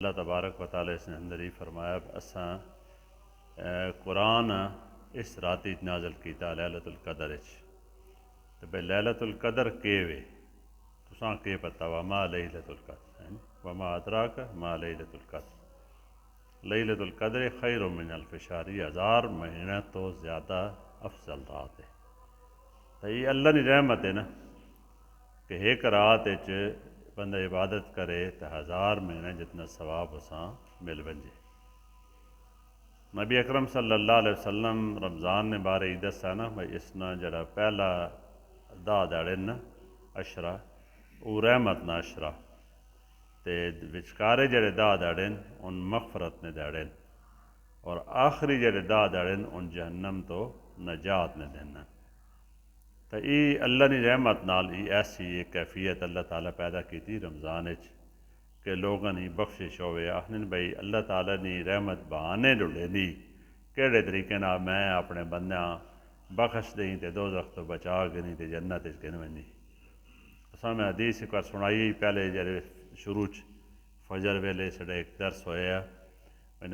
اللہ تبارک و تعالی اس نے اندر ہی فرمایا اساں قرآن اس راتی نازل کیتا لیلۃ القدر تو بھئی لیلۃ القدر کے وے تساں کے پتہ وما لیلۃ القدر وما ادراک ما لیلۃ القدر لیلۃ القدر خیر من الف شہر، یہ 1000 مہینہ تو زیادہ افضل رات ہے۔ تو یہ اللہ کی رحمت ہے نا کہ ایک رات بندہ عبادت کرے تو 1000 مہینے جتنا ثواب اساں مل ونجے۔ نبی اکرم صلی اللہ علیہ وسلم رمضان نے بارے دسا نا بھائی اس نا جڑا پہلا دہ دہڑے نا اشرا وہ رحمت نا اشرا تے وچکارے جڑے دہ دہڑے ان مغفرت نے دہڑے اور آخری جڑے دہ دہڑے ان جہنم تو نجات نے دینا۔ تو یہ اللہ کی رحمت نال ایسی ایک کیفیت اللہ تعالیٰ پیدا کی تھی رمضان کہ لوگوں نے بخشش ہوئے آخر بھائی اللہ تعالیٰ نے رحمت بہانے ڈلے دی کہڑے طریقے نال میں اپنے بندیاں بخش دیں تے دوزخ تو بچا گنی تے جنت گن ونی۔ اساں میں حدیث ایک بار سنائی پہلے جڑے شروع فجر ویلے سڑے ایک درس ہویا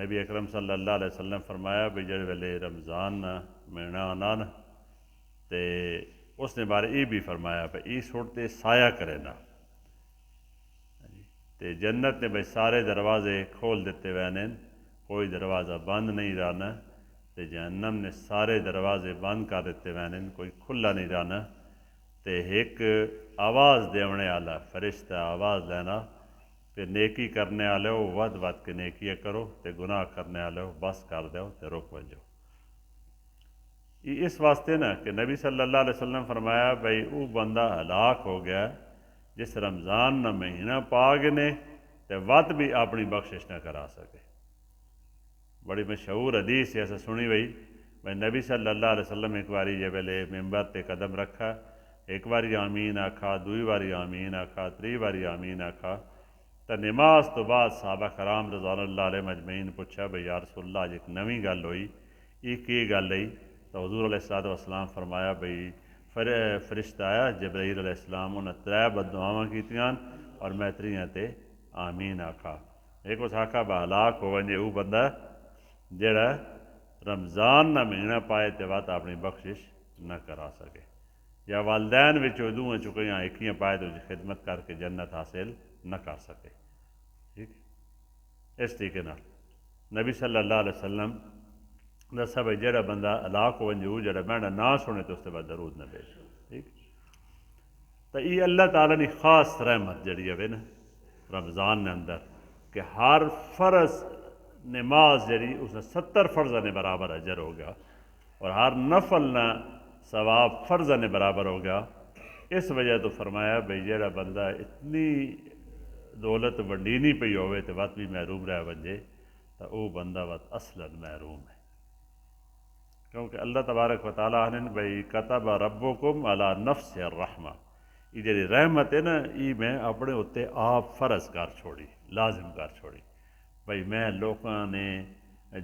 نبی اکرم صلی اللہ علیہ وسلم فرمایا بھی جڑے ویلے رمضان مہینہ آنا نا تے اس نے بارے یہ بھی فرمایا بھائی یہ سوڑتے سایہ کرے نا تے جنت نے بھائی سارے دروازے کھول دیتے ہوئے کوئی دروازہ بند نہیں رہنا تے جہنم نے سارے دروازے بند کر دیتے ہوئے کوئی کھلا نہیں رہنا تے ایک آواز دیونے والا فرشتہ آواز لینا کہ نیکی کرنے والے ہو ود ود کے نیکیاں کرو تے گناہ کرنے والے ہو بس کر دو تے رک ونجو۔ یہ اس واسطے نا کہ نبی صلی اللہ علیہ وسلم فرمایا بھائی وہ بندہ ہلاک ہو گیا جس رمضان نہ مہینہ پا گنے تے وت بھی اپنی بخشش نہ کرا سکے۔ بڑی مشہور حدیث ایسا سنی بھائی نبی صلی اللہ علیہ وسلم ایک باری جب ویلے ممبر تے قدم رکھا ایک باری آمین آکھا دوئی باری آمین آکھا تری باری آمین آکھا تو نماز تو بعد صحابہ کرام رضوان اللہ علیہ مجمعین پوچھا بھئی یا رسول اللہ ایک نویں گل ہوئی یہ کی گل ہوئی تو حضور علیہ السلام فرمایا بھئی فرشتہ آیا جبرائیل علیہ السلام انہیں 3 بددعاواں کیتیاں اور میں 3 تے آمین آکھا۔ ایک اس آکھا ہلاک ہو ونجے وہ بندہ جڑا رمضان نہ مہینہ پائے تے وات اپنی بخشش نہ کرا سکے یا والدین وچوں دوہاں چکیاں ایکیاں پائے تو خدمت کر کے جنت حاصل نہ کر سکے۔ ٹھیک اس طریقے نال نبی صلی اللہ علیہ وسلم دسا بھائی جڑا بندہ ہلاک ہو ونجے جڑا بہنا نہ سنے تو اس کے بعد درود نہ بھیج۔ ٹھیک تو یہ اللہ تعالیٰ نے خاص رحمت جڑی ہے نا رمضان نے اندر کہ ہر فرض نماز جڑی اس نے 70 فرض نے برابر اجر ہو گیا اور ہر نفل نہ ثواب فرض نے برابر ہو گیا۔ اس وجہ تو فرمایا بھئی جڑا بندہ اتنی دولت وڈی نہیں پئی ہوئے تو وقت بھی محروم رہ ونجے تو وہ بندہ وقت اصلاً محروم ہے کیونکہ اللہ تبارک و تعالیٰ نے بھئی کتب ربکم علی نفس الرحمہ یہ جڑی رحمت ہے نا یہ میں اپنے اتنے آپ فرض کر چھوڑی لازم کر چھوڑی بھئی میں لوکاں نے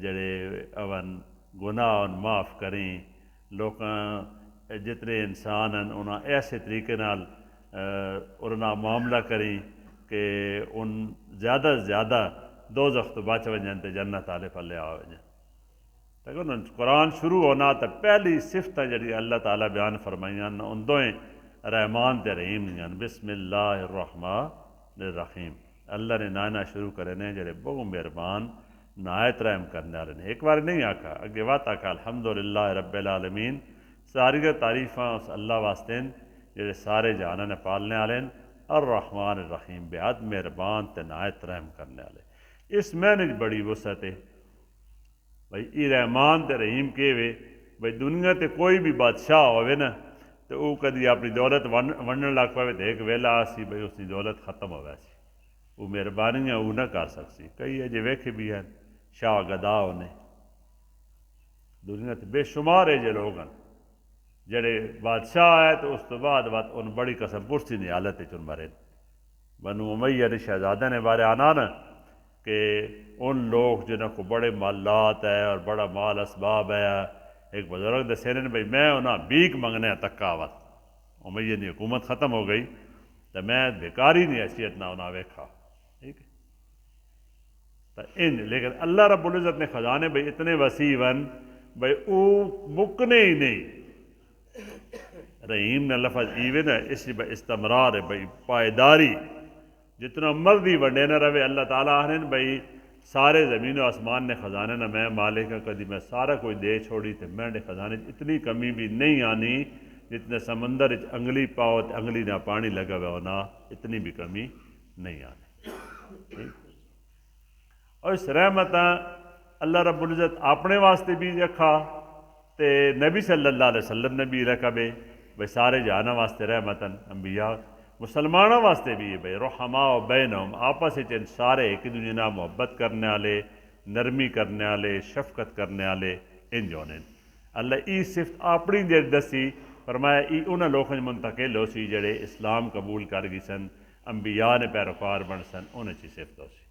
جڑے اون گناہ معاف کریں لوکاں جتنے انسان ہیں انہاں ایسے طریقے نال انہاں معاملہ کریں کہ ان زیادہ سے زیادہ دوزخ تو بچ ونجن تے جنت والے پلے آ ونجن۔ لیکن قرآن شروع ہونا تو پہلی صفتیں جڑی اللہ تعالیٰ بیان فرمائیاں ان دوئیں رحمان تے رحیم ہیں بسم اللہ الرحمن الرحیم اللہ نے نائنا شروع کرنے جڑے بہت مہربان نہایت رحم کرنے والے نے ایک بار نہیں آکھا اگے وات آکھا الحمدللہ رب العالمین ساری تعریفاں اس اللہ واسطے جڑے سارے جہاناں نے پالنے والے الرحمن الرحیم بہت مہربان تے نہایت رحم کرنے والے۔ اس معنی بڑی وسعت ہے بھئی یہ رحمان تے رحیم کے وے بھئی دنیا تے کوئی بھی بادشاہ ہوئے نا تو وہ کدی اپنی دولت ونڈن لگ پاوے تو ایک ویلا آسی بھئی اس کی دولت ختم ہو ویسی وہ مہربانیاں وہ نہ کر سکسی۔ کئی اجے ویکھے بھی ہیں شاہ گدا ہونے دنیا تے بے شمار جے لوگ ہیں جڑے بادشاہ آئے تو اس تو بعد ان بڑی قسم پرسی نہیں حالت چن مرے بنو امیہ نے شہزادہ نے بارے آنا نا کہ ان لوگ جنہوں کو بڑے مالات ہے اور بڑا مال اسباب ہے ایک بزرگ دسے نے بھئی میں انہاں بھیک منگنے تک آوت امیہ کی حکومت ختم ہو گئی تو میں بیکاری نہیں حیثیت نہ انہاں ویکھا۔ ٹھیک ہے لیکن اللہ رب العزت نے خزانے بھئی اتنے وسیع ون بھئی او مکنے ہی نہیں رحیم نے لفظ ایوے نا اسی بھئی استمرار ہے بھئی پائیداری جتنا مرضی وڈے نہ رہے اللہ تعالیٰ آنے بھئی سارے زمین و آسمان نے خزانے نہ میں مالک کدی میں سارا کوئی دے چھوڑی تے میں نے خزانے اتنی کمی بھی نہیں آنی جتنے سمندر انگلی پاؤ تے انگلی نہ پانی لگا ہوا ہونا اتنی بھی کمی نہیں آنی اور اس رحمت اللہ رب العزت اپنے واسطے بھی رکھا تے نبی صلی اللہ علیہ وسلم نے بھی رکھا بے بھئی سارے جہانا واسطے رحمتاً انبیاء مسلمانوں واسطے بھی ہے بھئی رحماء و بینہم آپس ان سارے ایک دوسرے نال محبت کرنے والے نرمی کرنے والے شفقت کرنے والے ان جونے اللہ ای صفت اپنی دیر دسی فرمایا ای انہاں لوگوں منتقل ہو سی جڑے اسلام قبول کر گئی سن انبیاء نے پیروکار بن سن انہیں چی صفت ہو سی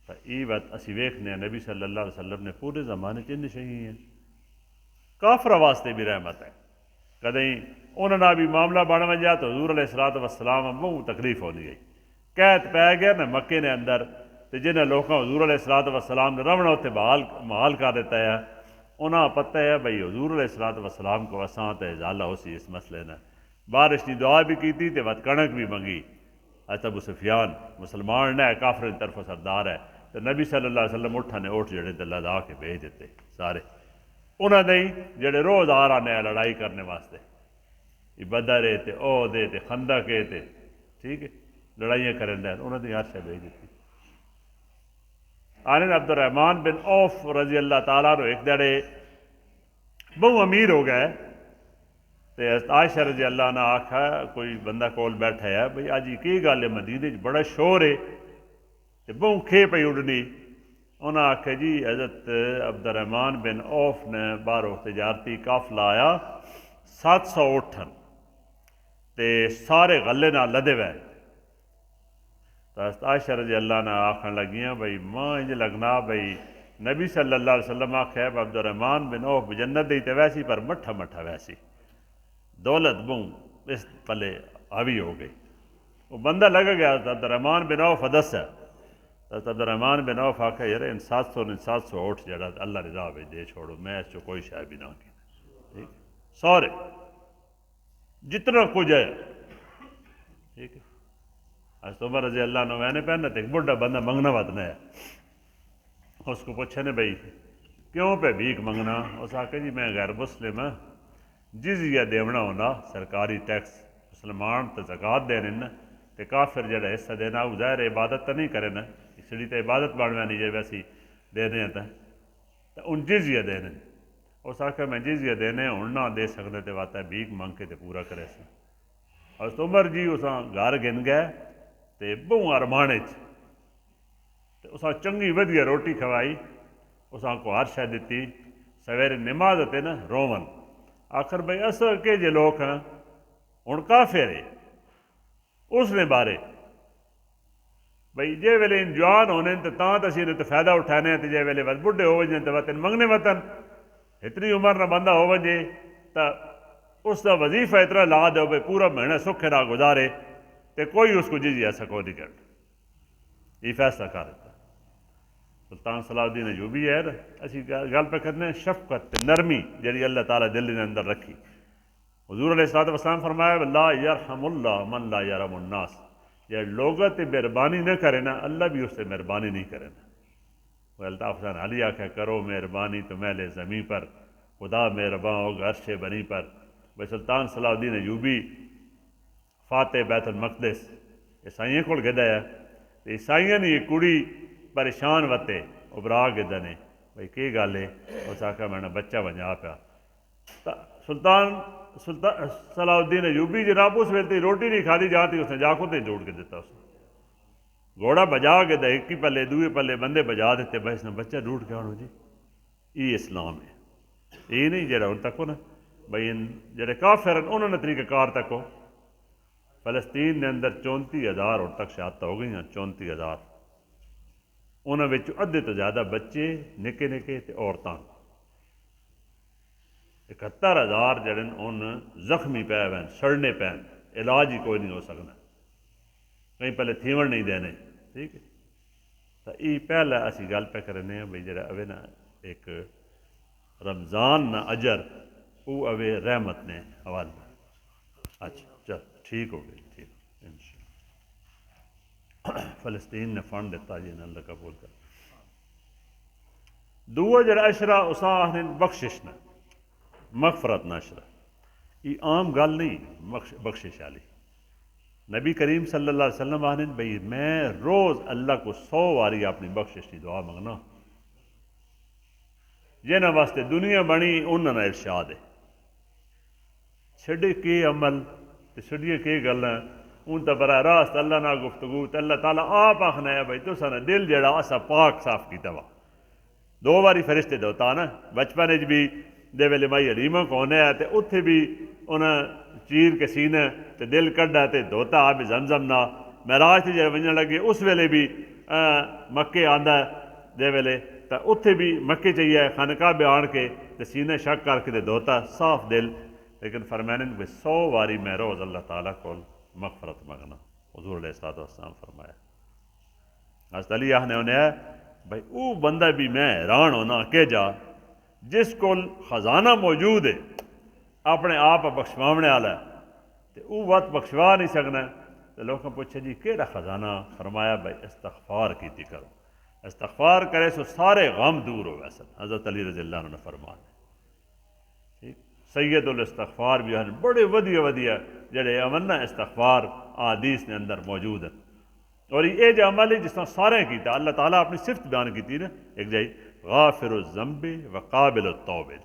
تو ای بات اسی ویکھنے نبی صلی اللہ علیہ وسلم نے پورے زمانے چند شہی ہیں کافر واسطے بھی رحمت ہے کدیں انہوں نے بھی معاملہ بن وجہ تو حضور علیہ السلام بہت تکلیف ہونی گئی قید پی گیا نا مکے نے اندر تو جنہیں لوگوں حضور علیہ السلام نے رونا اتنے محال کر دیتا ہے انہاں پتہ ہے بھئی حضور علیہ السلام کو اساں تے ازالہ ہو سی اس مسئلے نے بارش کی دعا بھی کی تھی تے وقت کنک بھی منگی ابو سفیان مسلمان نے کافر کی طرف سردار ہے تو نبی صلی اللہ علیہ وسلم اٹھا نے اٹھ جڑے تے لدا کے بھیج دیتے سارے انہاں نے جڑے روز آ رہے ہیں لڑائی کرنے واسطے بدر تے او دے تے خندق تے ٹھیک ہے لڑائیاں کرن دے انہاں نے ہر شے بھیج دیتی آنے عبد الرحمن بن عوف رضی اللہ تعالیٰ رو ایک دڑے بہت امیر ہو گئے تے عائشہ رضی اللہ نے آکھا کوئی بندہ کول بیٹھا ہے بھئی آج کی گل ہے مدینے بڑا شور ہے تے بہت کھے پئی اڑنی انہاں آکھا جی حضرت عبد الرحمن بن عوف نے باہروں تجارتی قافلہ آیا 700 اٹھن تے سارے غلے نہ لدے ہوئے تو عائشہ رضی اللہ نے آکھن لگیاں بھئی ماں انج لگنا بھئی نبی صلی اللہ علیہ وسلم آکھا ہے عبد الرحمن بن عوف جنت دی تے ویسی پر مٹھا مٹھا ویسی دولت بوں اس پلے حاوی ہو گئی وہ بندہ لگا گیا عبد الرحمن بن عوف حدث ہے عبد الرحمن بن عوف آکھا یار ان 700 اٹھ جڑا اللہ رضا بھئی دے چھوڑو میں اس چو کوئی شے بھی نہ کی ٹھیک سارے جتنا کچھ ہے ٹھیک ہے حضرت عمر رضی اللہ عنہ میں نے پہنا تھا ایک بڑھا بندہ منگنا وطن ہے اس کو پوچھا نے بھئی کیوں پہ بھیک منگنا اس آکھا جی میں غیر مسلم ہاں جزیہ دیونا ہونا سرکاری ٹیکس مسلمان تو زکوٰۃ دینے نا تے کافر جڑا حصہ دینا وہ ظاہر عبادت تو نہیں کرے نا اس لیے تو عبادت بننا نہیں جائے ویسی دینے ہیں تو ان جزیہ دینے اس آکھا میں جزیہ دینے ہوں نہ دے سکنے تے واتا ہے بھیک منگ کے تے پورا کرے سا حضرت عمر جی اساں گھر گن گئے تے بہوں ارمانے تے اساں چنگی ودیہ روٹی کھوائی اساں کو ہر شے دیتی سویرے نماز تے نا روون آخر بھئی اصل کے جے لوگ ہیں ہن کافر ہے اس نے بارے بھئی جے ویلے جوان ہونے تے تاں تے اسی فائدہ اٹھانے تے جے ویلے بس بڈھے ہو ونجن تے وطن منگنے وطن اتنی عمر نہ بندہ ہو ونجے تا اس دا وظیفہ اتنا لا دو بھئی پورا مہینہ سکھے نہ گزارے تے کوئی اس کو جزیہ سکو نہیں کرتا یہ فیصلہ کر دیتا سلطان صلاح الدین ایوبی ہے اسی گل پہ کرنے ہیں شفقت نرمی جڑی اللہ تعالیٰ دل نے اندر رکھی حضور علیہ السلام فرمایا لا یرحم اللہ من لا یرحم الناس یہ لوگوں تے مہربانی نہ کرے نا اللہ بھی اس سے مہربانی نہیں کرے نا وہ الطاف حسین علی آکھا کرو مہربانی تو میلے زمین پر خدا مہرباں ہوگا عرش بنی پر بھائی سلطان صلاح الدین ایوبی فاتح بیت المقدس عیسائیوں کو گدا ہے تو عیسائیوں نے یہ کڑی پریشان وتے ابرا گدا نے بھائی کی گل ہے اس آکھا میں نے بچہ ونجا پیا سلطان صلاح الدین ایوبی جناب اس ویلے روٹی نہیں کھادی جاتی اس نے جا کو تے جوڑ کے دیتا اس نے گھوڑا بجا کے دے ایک ہی پلے دوئے پلے بندے بجا دیتے بھائی اس نے بچہ ڈھونڈ کے آنو جی یہ اسلام ہے یہ نہیں جڑا ان تک ہو نا بھائی جڑے کافر ہیں انہوں نے طریقہ کار تک ہو فلسطین نے اندر 34,000 اور تک شہادت ہو گئی ہیں 34,000 انہوں نے ادھے تو زیادہ بچے نکے نکے تے عورتاں 71,000 جڑے ان زخمی پے ہوئے سڑنے پے علاج ہی کوئی نہیں ہو سکنا کہیں پہلے تھیون نہیں دینے ٹھیک ہے تو یہ پہلا اسی گل پہ کرنے ہیں بھائی جڑا اوے نا ایک رمضان نا اجر وہ اوے رحمت نے حوالہ. اچھا چل ٹھیک ہو گئی ٹھیک انشاءاللہ. فلسطین نے فنڈ دیتا جی اللہ قبول کر. دو جڑا اشرا اساں بخشش نہ مغفرت نہ اشرا یہ عام گل نہیں بخشش والی. نبی کریم صلی اللہ علیہ وسلم آہن بھئی میں روز اللہ کو 100 واری اپنی بخشش کی دعا منگنا. جنہاں واسطے دنیا بنی انہاں نے ارشاد ہے چھڑے کے عمل چھڑیے کے گلاں ان تا براہ راست اللہ نہ گفتگو تے اللہ تعالیٰ آپ آخنا ہے بھائی تساں نے دل جڑا اسا پاک صاف کیتا وا. 2 واری فرشتے دوتا نا بچپن وچ بھی دے ویلے مائی حلیمہ کونے ہے تے اتھے بھی انہاں چیر کے سینے تے دل کڈا تے دھوتا آب زمزم نہ. معراج تے جڑے ونجن لگے اس ویلے بھی مکے آندا دے ویلے تے اتھے بھی مکے چاہیے خانقاہ بے آن کے تے سینے شک کر کے تے دھوتا صاف دل. لیکن فرمائن کہ 100 واری میں روز اللہ تعالیٰ کو مغفرت منگنا. حضور علیہ السلام فرمایا. حضرت علی آخنے انہیں بھائی او بندہ بھی میں حیران ہونا کہ جا جس کو خزانہ موجود ہے اپنے آپ بخشوانے والا ہے تو او وقت بخشوا نہیں سکنا. تو لوگوں پوچھے جی کیڑا خزانہ؟ فرمایا بھائی استغفار کیتی کرو. استغفار کرے سو سارے غم دور ہو ویسا. حضرت علی رضی اللہ عنہ نے فرمایا. سید الاستغفار بھی ہیں بڑے ودیا جڑے امن استغفار حدیث نے اندر موجود ہیں. اور یہ جو عمل ہے جس طرح سارے کیتا اللہ تعالیٰ اپنی صفت بیان کی تھی نا ایک جائی غافر الذنب وقابل التوبہ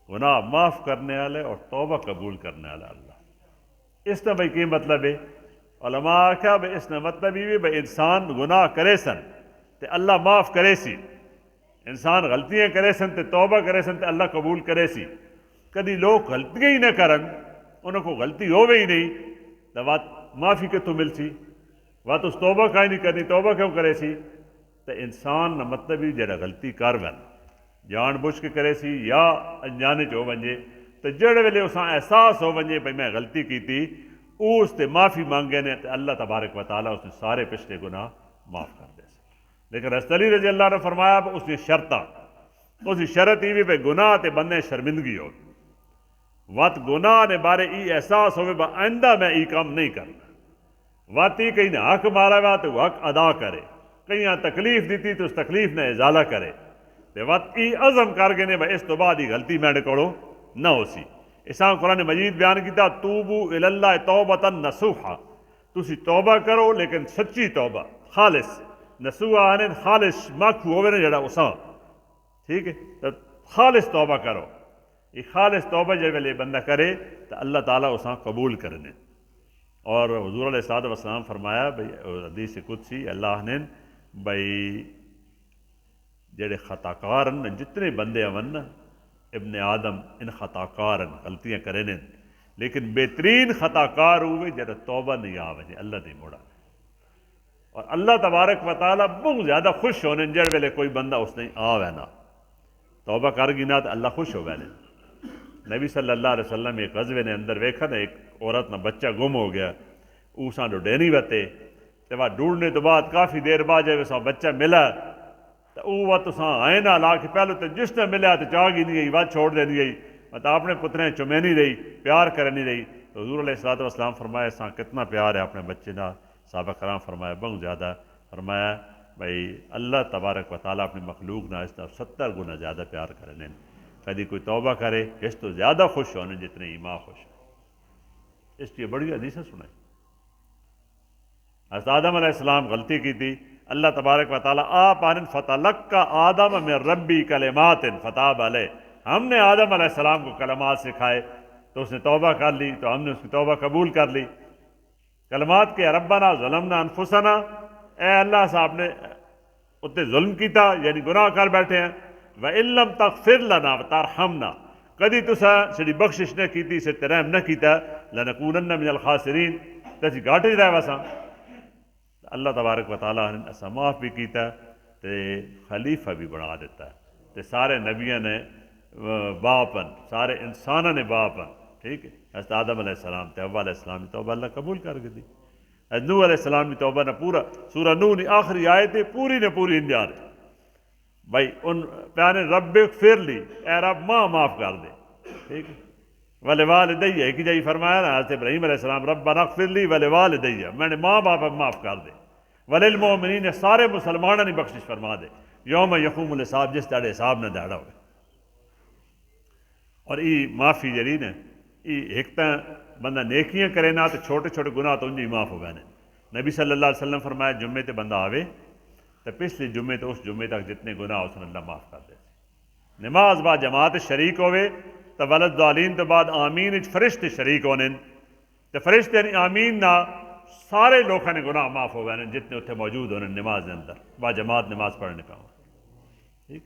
گناہ معاف کرنے والے اور توبہ قبول کرنے والا اللہ. اس نے بھائی کی مطلب ہے علماء آکھا بھائی اس نے مطلب یہ بھائی انسان گناہ کرے سن تے اللہ معاف کرے سی. انسان غلطیاں کرے سن تے توبہ کرے سن تے اللہ قبول کرے سی. کدی لوگ غلطیاں ہی نہ کرن انہوں کو غلطی ہوئے ہی نہیں تو بات معافی کتوں مل سی بات اس توبہ کا ہی نہیں کرنی توبہ کیوں کرے سی. تو انسان مطلب ہی جڑا غلطی کر ون جان بوجھ کے کرے سی یا انجانے ہو ونجے تو جڑے ویلے اساں احساس ہو ونجے بھائی میں غلطی کی تھی اس تے معافی مانگے نے تو اللہ تبارک و تعالیٰ اس نے سارے پچھلے گناہ معاف کر دے سے. لیکن حضرت علی رضی اللہ نے فرمایا اس نے شرطاں اس کی شرط ہی بھی بھائی گناہ تے بندے شرمندگی ہو وات گناہ نے بارے ای احساس ہوئے با آئندہ میں ای کام نہیں کرنا. واتی کہیں نے حق مارا ہوا تو حق ادا کرے کہیں تکلیف دیتی تو اس تکلیف نے ازالہ کرے تے وات ای عزم کر گئے نے اس تو بعد ہی غلطی میں نکڑو نہ ہو سی. اساں قرآن مجید بیان کیتا توبو الاللہ توبتا نصوحا تسی توبہ کرو لیکن سچی توبہ خالص نصوحا آنے خالص مکھو ہوئے نے جڑا اساں ٹھیک ہے تو خالص توبہ کرو. یہ خالص توبہ جب ویلے بندہ کرے تو اللہ تعالیٰ اساں قبول کرنے. اور حضور علیہ السلام فرمایا بھئی حدیث قدسی اللہ نے بھئی جڑے خطاکارن جتنے بندے امن ابن آدم ان خطاکارن غلطیاں کرنے لیکن بہترین خطاکار ہوئے جڑا توبہ نہیں آوے اللہ نہیں موڑا. اور اللہ تبارک و تعالیٰ بہت زیادہ خوش ہونے جڑ ویلے کوئی بندہ اس نے آوے نا توبہ کر گی نا تو اللہ خوش ہو گئے. نبی صلی اللہ علیہ وسلم ایک غزوے نے اندر ویکھا نا ایک عورت نہ بچہ گم ہو گیا اوساں ڈھونڈے نہیں وتے تو وہ ڈھونڈنے تو بعد کافی دیر بعد جب اساں بچہ ملا تو وہ وقت اساں آئے نہ لا کے پہلو تو جس نے ملا تو چاہ گی نہیں گئی بات چھوڑ دینی گئی مطلب اپنے پتریں چمے نہیں رہی پیار کرنی رہی. تو حضور علیہ السلام فرمایا اساں کتنا پیار ہے اپنے بچے نہ صحابہ کرام فرمایا بہت زیادہ. فرمایا بھائی اللہ تبارک و تعالیٰ اپنی مخلوق نہ اس طرح 70 گنا زیادہ پیار کرنے. کدی کوئی توبہ کرے اس تو زیادہ خوش ہونے جتنے ایمان خوش ہے. اس لیے بڑی حدیثیں سنائیں. حضرت آدم علیہ السلام غلطی کی تھی اللہ تبارک و تعالیٰ آپ آنن فتلقى آدم من ربی کلمات فتاب علیہ ہم نے آدم علیہ السلام کو کلمات سکھائے تو اس نے توبہ کر لی تو ہم نے اس کی توبہ قبول کر لی. کلمات کے ربنا ظلمنا انفسنا اے اللہ صاحب نے اتنے ظلم کیتا یعنی گناہ کر بیٹھے ہیں وَإِن لَمْ تَغْفِرْ لَنَا وَتَرْحَمْنَا کدی تسا سڑی بخشش نہ کیتی سے ترحم نہ کیتا لَنَكُونَنَّ مِنَ الْخَاسِرِينَ تسی گھاٹے رہے واساں. اللہ تبارک و تعالیٰ نے اسا معاف بھی کیتا تے خلیفہ بھی بنا دیتا ہے تے سارے نبیوں نے باپن سارے انسانوں نے باپن ٹھیک ہے. حضرت آدم علیہ السلام تے حوا علیہ السلام تو اللہ قبول کر کے دی. نوح علیہ السلام کی توبہ نہ پورا سورہ نوح نے آخری آیت ہے پوری نہ پوری انجار ہے بھائی ان پیانے رب اغفر لی اے رب ماں معاف کر دے ٹھیک ہے ولوالدیہ ایک جائی فرمایا نا حضرت ابراہیم علیہ السلام ربنا اغفر لی ولوالدیہ میں نے ماں باپ معاف کر دے وللمؤمنین سارے مسلمانوں نے بخشش فرما دے یوم یقوم الحساب جس داڑے حساب نہ داڑا ہوئے اور ای معافی جڑی نا ای ایک تا بندہ نیکیاں کرے نا تو چھوٹے چھوٹے گناہ تو انجی معاف ہو گئے نبی صلی اللہ علیہ وسلم فرمایا جمعے تے بندہ آوے تو پچھلے جمعے تو اس جمعے تک جتنے گناہ اس نے اللہ معاف کر دے نماز با جماعت شریک ہوئے تو ولد ضالین تو بعد آمین اچ فرشتے شریک ہونے تو فرشتے یعنی آمین نہ سارے لوگوں نے گناہ معاف ہو گئے جتنے اتنے موجود ہونے نماز کے اندر با جماعت نماز پڑھنے پاؤں ٹھیک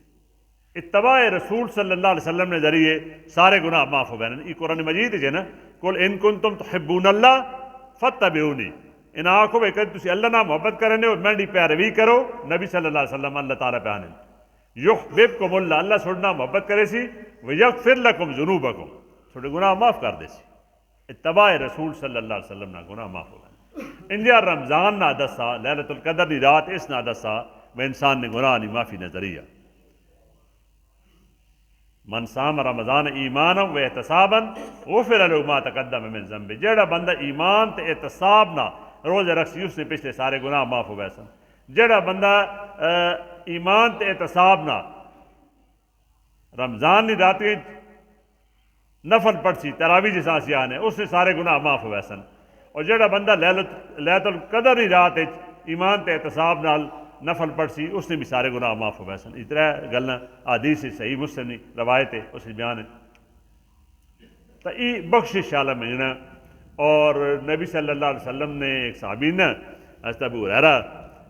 اتباع رسول صلی اللہ علیہ وسلم نے ذریعے سارے گناہ معاف ہو گئے یہ قرآن مجید ہے نا قل ان کنتم تحبون اللہ فاتبعونی ان آنکھوں میں کہ تسی اللہ نہ محبت کرنے اور میں پیروی کرو نبی صلی اللہ علیہ وسلم اللہ تعالیٰ پہ آنے یحببکم اللہ اللہ سوڑنا محبت کرے سی ویغفر لکم ذنوبکم چھوٹے گناہ معاف کر دے سی اتباع رسول صلی اللہ علیہ وسلم نہ گناہ معاف ہو گئے انڈیا رمضان نہ دسا لیلۃ القدر نی رات اس نہ دسا وہ انسان نے گناہ نی معافی نظریہ من صام رمضان ایمانا و احتسابا غفر له ما تقدم من ذنب جیڑا بندہ ایمان تے احتساب نہ روزہ رکھسی اس نے پچھلے سارے گناہ معاف ہو گئے سن جیڑا بندہ ایمان تے احتساب نہ رمضان نی راتی نفل پڑھسی تراویح جس آسیاں نے اس نے سارے گناہ معاف ہو گئے سن اور جیڑا بندہ لیلۃ القدر نی رات ایمان تے احتساب نال نفل پڑھسی اس نے بھی سارے گناہ معاف ہو گئے سن اس طرح گلنا حدیث صحیح مسلم کی روایت ہے اس بیان ہے تو یہ بخشش والا مہینہ اور نبی صلی اللہ علیہ وسلم نے ایک صحابی نے حضرت ابو ہریرہ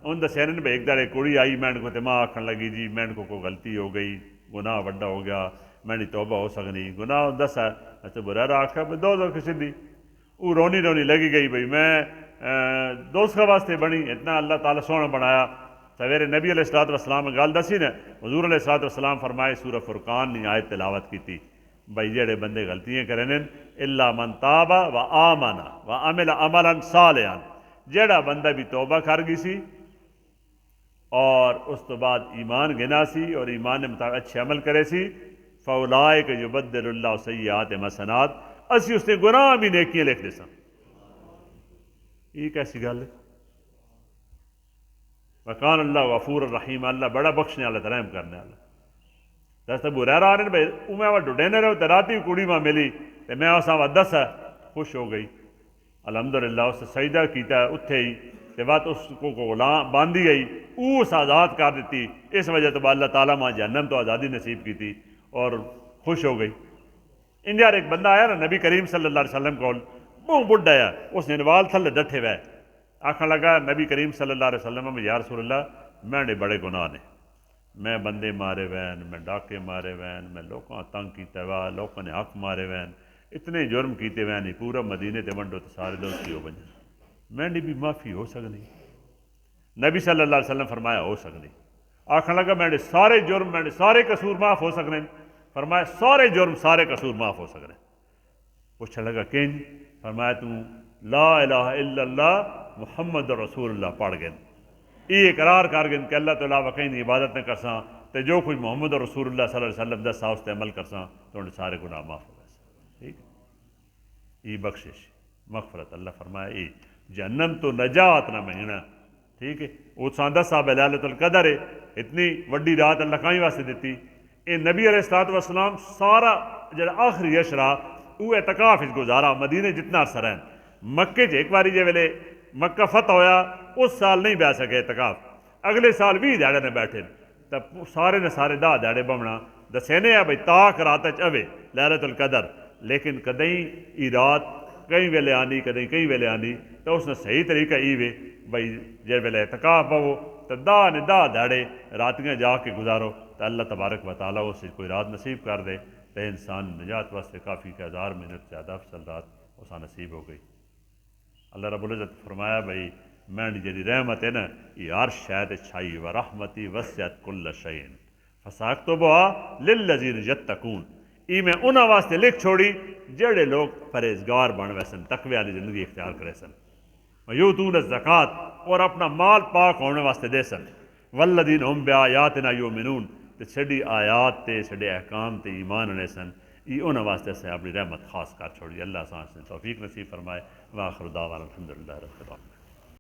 ان دسیا نے بھائی ایک دڑے کڑی آئی میں کو ماں آکھن لگی جی میں کو کوئی غلطی ہو گئی گناہ وڈا ہو گیا میں نے توبہ ہو سکنی گناہ دسا حضرت ابو ہریرہ آکھا بھائی دو کسی دی وہ رونی رونی لگی گئی بھائی میں دوست کا واسطے بنی اتنا اللہ تعالیٰ سونا بنایا سویرے نبی علیہ السلام گال دسی نے حضور علیہ السلام فرمائے سورہ فرقان نے آیت تلاوت کی تھی بھائی جڑے بندے غلطیاں کرنے الا من تاب و آمن و عمل عملا صالحا جڑا بندہ بھی توبہ کر گئی سی اور اس تو بعد ایمان گنا سی اور ایمان مطابق اچھے عمل کرے سی فاولئک یبدل اللہ سیئات حسنات اسی اس نے گناہ بھی نیکیاں لکھ دے سن یہ کیسی گل ہے وکان اللہ غفور الرحیم اللہ بڑا بخشنے والا رحم کرنے والا دست ابو ہریرہ آنے بھائی میں وہ ڈڈینے رہو تو راتی کڑی میں ملی تو میں اس آن دس خوش ہو گئی الحمدللہ اس سجدہ کیتا اتھے ہی تو بات اس کو غلام باندھی گئی اس آزاد کر دیتی اس وجہ تو اللہ تعالیٰ ماں جہنم تو آزادی نصیب کی تھی اور خوش ہو گئی انڈیا ایک بندہ آیا نا نبی کریم صلی اللہ علیہ وسلم کو بہت بڑھا آیا اس نے نوال تھلے ڈٹھے ہوئے آخر لگا نبی کریم صلی اللہ علیہ وسلم یا رسول اللہ میں نے بڑے گناہ نے میں بندے مارے وین میں ڈاکے مارے وین میں لوگوں تنگ کیتا ہوا لوگوں نے حق مارے وین اتنے جرم کیتے وین ہی پورا مدینے تے ونڈو تو سارے دوستی ہو بنجن میں نے بھی معافی ہو سکنی نبی صلی اللہ علیہ وسلم فرمایا ہو سکنی آخر لگا میں نے سارے جرم میں نے سارے قصور معاف ہو سکنے فرمایا سارے جرم سارے قصور معاف ہو سکنے پوچھنے لگا کہیں فرمایا تو لا الہ الا اللہ محمد رسول اللہ پڑھ گئے یہ اقرار کر گئے کہ اللہ تعالیٰ کہیں عبادت نہ کرساں تو جو کچھ محمد رسول اللہ صلی اللہ علیہ وسلم دسا اس تے عمل کرساں تو انہیں سارے گناہ معاف ہو گئے ٹھیک یہ بخشش مغفرت اللہ فرمایا یہ جہنم تو نجات نہ مہینہ ٹھیک ہے وہ ساندہ صاحب لیلۃ القدر ہے اتنی وڈی رات اللہ کہیں واسطے دیتی یہ نبی علیہ السلام سارا جڑا آخری عشرہ وہ اعتکاف گزارا مدینے جتنا عرصہ رہن مکے ایک باری جے ویلے مکہ فتح ہویا اس سال نہیں بہ سکے اعتکاف اگلے سال 20 دیہڑے نے بیٹھے تو سارے نے سارے 10 دیہڑے بمنا دسینے بھائی تاک رات چوے لیلۃ القدر لیکن کدیں ای رات کئی ویلے آنی کدیں کئی ویلے آنی تو اس نے صحیح طریقہ ای وے بھائی جے ویلے اعتکاف پو تو 10 دیہڑے راتیاں جا کے گزارو تو اللہ تبارک و تعالیٰ اسے کوئی رات نصیب کر دے تو انسان نجات واسطے کافی کہ 1000 منٹ زیادہ افضل رات اسا نصیب ہو گئی اللہ رب العزت فرمایا بھائی میں جی رحمت ہے نا یہ ہر شاید چھائی و رحمتی وسعت کل شعین فساکتبھا للذین یتقون ای میں انہاں واسطے لکھ چھوڑی جڑے لوگ پرہیزگار بن ویسن تقوی والی زندگی اختیار کرے سن ویؤتون الزکات اور اپنا مال پاک ہونے واسطے دے سن والذین هم بآیاتنا یؤمنون تے چھڑی آیات تے چھڑے احکام تے ایمان ہونے سن یہ انہوں واسطے سے اپنی رحمت خاص کر چھوڑی اللہ سانس نے توفیق نصیب فرمائے وآخر دعوانا الحمدللہ رب العالمین